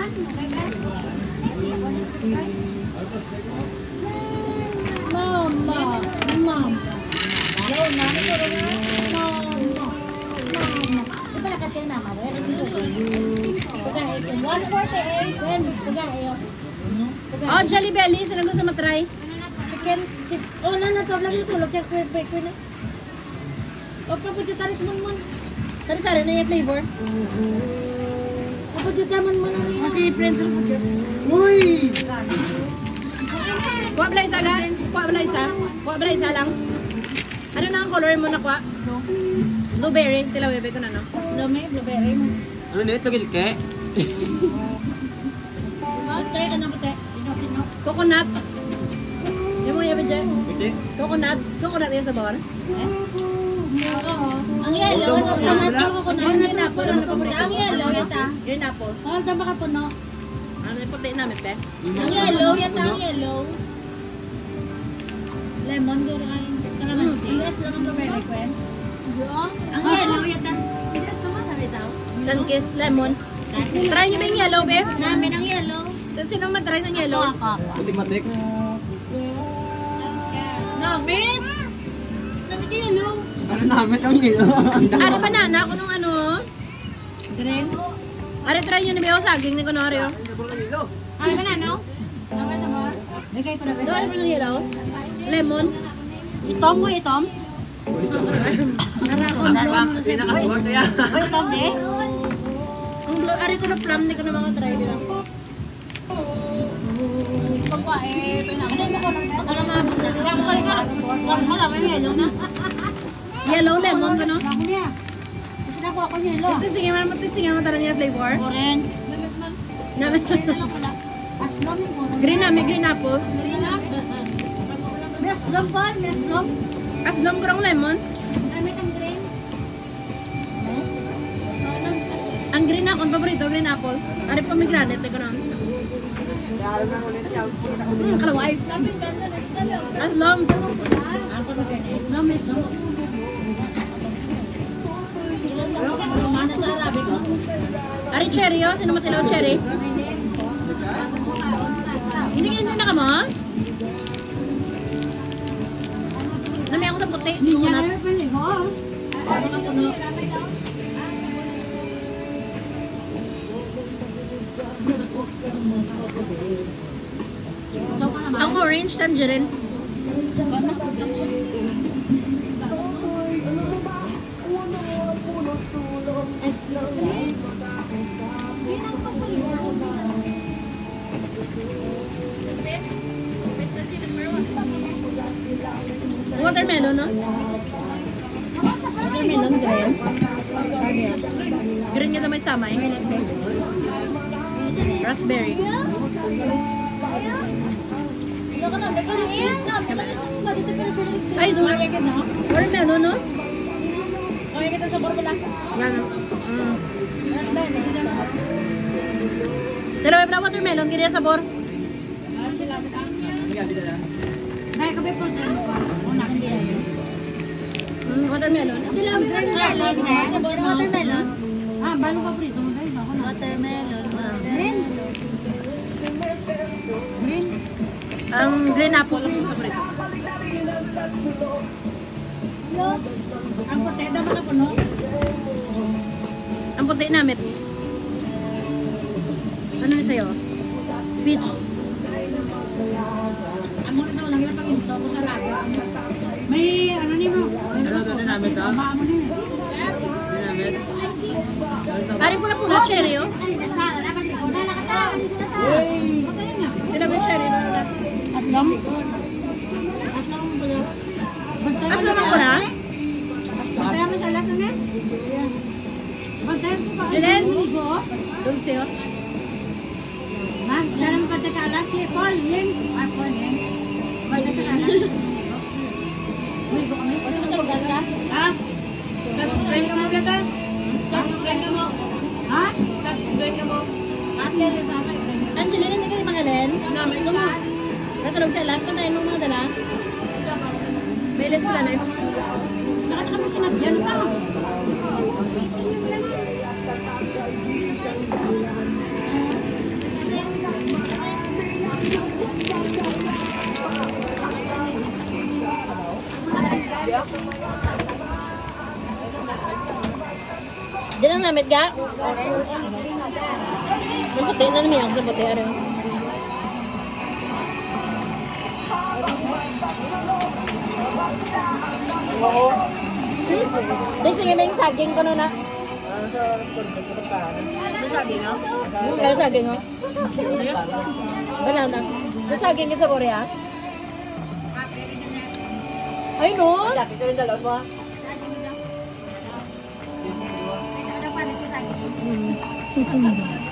Mama. Yo, mami ko rin. Mama. Di ba nakating na mama? 148. Oh, Jelly Belly. Saan gusto matry? Chicken. Oh, nanatawag lang yung tulog. Kaya ko na. O, papudyutaris mo. Sari-sari na yung flavor. Papudyutaman mo na. Kasi friends ang pudyut. Uy! Kuha bala isa ga? Kuha bala isa lang. Ano na ang color mo na kuha? Blueberry. Tilawebe ko na, no? Blueberry mo. Ano nito, gilke? Puti, ano puti? Tino. Coconut. Yung mo yabe dyan. Pwede? Coconut yung sabor. Ang yellow, ano pa? Green apple. Ano paborito? Ang yellow, yata. Green apple. Oh, tama ka po, no? Ano yung puti namin, pe? Ang yellow, yata ang yellow. Lemon, guro ay. Yes, lang ang blueberry, Gwen. Ang yellow, yata. Yes, naman, sabi sao. Sunkist, lemon. Try nyo ba yung yellow, be? Namin ang yellow. Sino matry ng yellow? Ako. Matik-matik. Namin? Namin yung yellow. Ano namin ang nilo? Ari banana ako nung ano. Green? Ari try nyo na ba yung saging ni Conorio? Ay, banana? Namin naman. Bigay ko na ba? Ano yung yellow? Lemon. Itom mo, itom? Pinakasuwag na yan. Itom, eh? Ang blue, ari ko na plum, hindi ko na mga try nila. Ito pa, eh, pinakamabot na. Yellow, lemon ko, no? Ako niya. Kasi nakuha ko yellow. Testingan mo tara niya flavor. Oren. Green na, may green apple. Meslom pa, meslom. Aslom ko ng lemon. Namin ang green. Ang green ako, ang paborito, green apple. Ari pomegranate, ito na. Kalaway. Aslom. No, meslom. Mana sa Arabic ko. Ari cherry, oh. Sino matilaw cherry? Hindi na ka mo? Nami ako sa puti. Coconut. Ang orange tangerine. Watermelon, no? Watermelon, green. Green nga na may samay. Raspberry. Ay, doon. Watermelon, no? Okay, kita sa borbula. Yan. Dalawa ba watermelon? Kaya sabor? Dahil ka ba po dyan mo pa? Una, hindi yan. Watermelon. Hindi lang watermelon. Watermelon. Ah, balo pa prito mo dahil ako na. Watermelon. Green. Green. Ang green apple ang paborito. Ang puti naman ako, no? Ang puti namin. Ano yung sa'yo? Peach. Ang muna sa ulang ilang pag-insto ko sa raga. May ano ni mo? Ano ito din namin ito? Maamo ni mo. Din namin? Ari pula-pula cherry, oh. Ay, nagtara naman. Wala na ka. Uy! Hindi namin cherry. Atlong? Atlong ba yun? Aslam ako na? Bantayan mo sa alas na nga? Bantayan ko pa. Julen? Ligo? Dulce, oh. Ha? Kailan mo pati ka alas? Paul, Ling. Ay, Paul, Ling. Bala sa alas. Ligo kami. Basta matulugan ka? Ha? Subscribe ka mo, Blata? Subscribe ka mo. Ha? Subscribe ka mo. Ate, sa akin. Angelina, hindi ka limang Helen? Namin, ito mo. Natulog sa alas. Pantayin mo mga dala. May ilis ko na eh. Bakit kami sinadyan pa? Diyan ang namit ga? Ang puti na namin ang sa puti. Ano? Di sige may saging ko na. Saging, no? Kaya saging oh. Banana. Sa saging kita Korea. Ay no. Lapit ko rin dalawa po. Ada pa nito saging.